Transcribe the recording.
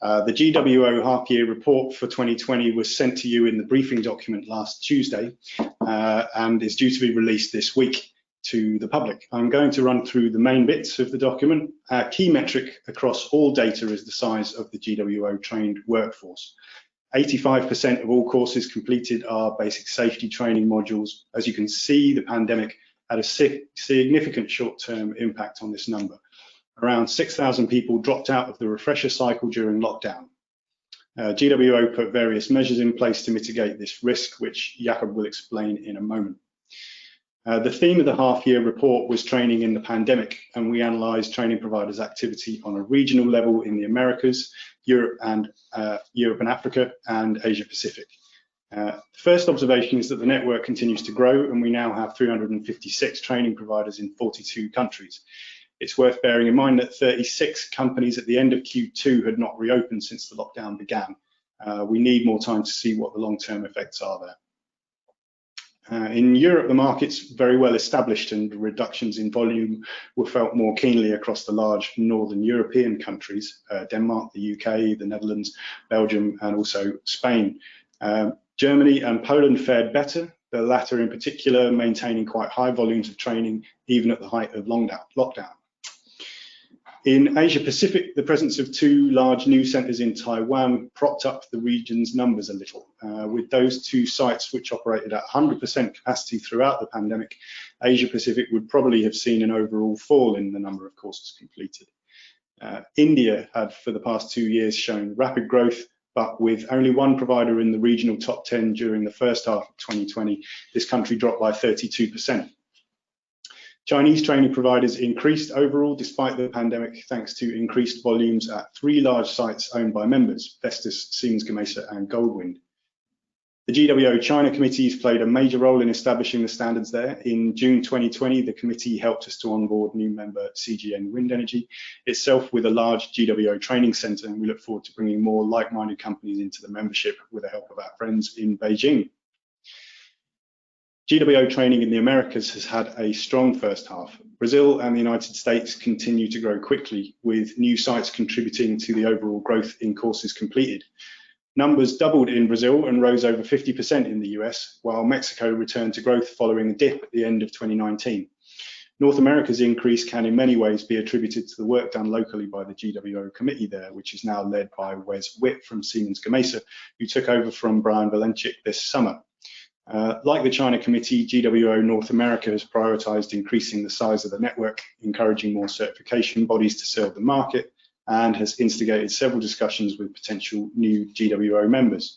The GWO half-year report for 2020 was sent to you in the briefing document last Tuesday and is due to be released this week to the public. I'm going to run through the main bits of the document. Our key metric across all data is the size of the GWO trained workforce. 85% of all courses completed are basic safety training modules. As you can see, the pandemic had a significant short-term impact on this number. Around 6,000 people dropped out of the refresher cycle during lockdown. GWO put various measures in place to mitigate this risk, which Jakob will explain in a moment. The theme of the half-year report was training in the pandemic, and we analysed training providers' activity on a regional level in the Americas, Europe and Africa, and Asia Pacific. The first observation is that the network continues to grow, and we now have 356 training providers in 42 countries. It's worth bearing in mind that 36 companies at the end of Q2 had not reopened since the lockdown began. We need more time to see what the long-term effects are there. In Europe, the market's very well established, and reductions in volume were felt more keenly across the large northern European countries, Denmark, the UK, the Netherlands, Belgium, and also Spain. Germany and Poland fared better, the latter in particular maintaining quite high volumes of training even at the height of lockdown. In Asia Pacific, the presence of two large new centres in Taiwan propped up the region's numbers a little. With those two sites which operated at 100% capacity throughout the pandemic, Asia Pacific would probably have seen an overall fall in the number of courses completed. India had for the past 2 years shown rapid growth, but with only one provider in the regional top 10 during the first half of 2020, this country dropped by 32%. Chinese training providers increased overall despite the pandemic, thanks to increased volumes at 3 large sites owned by members, Vestas, Siemens Gamesa and Goldwind. The GWO China committees played a major role in establishing the standards there. In June 2020, the committee helped us to onboard new member CGN Wind Energy, itself with a large GWO training centre, and we look forward to bringing more like-minded companies into the membership with the help of our friends in Beijing. GWO training in the Americas has had a strong first half. Brazil and the United States continue to grow quickly, with new sites contributing to the overall growth in courses completed. Numbers doubled in Brazil and rose over 50% in the US, while Mexico returned to growth following a dip at the end of 2019. North America's increase can in many ways be attributed to the work done locally by the GWO committee there, which is now led by Wes Witt from Siemens Gamesa, who took over from Brian Valenchik this summer. Like the China committee, GWO North America has prioritised increasing the size of the network, encouraging more certification bodies to serve the market, and has instigated several discussions with potential new GWO members.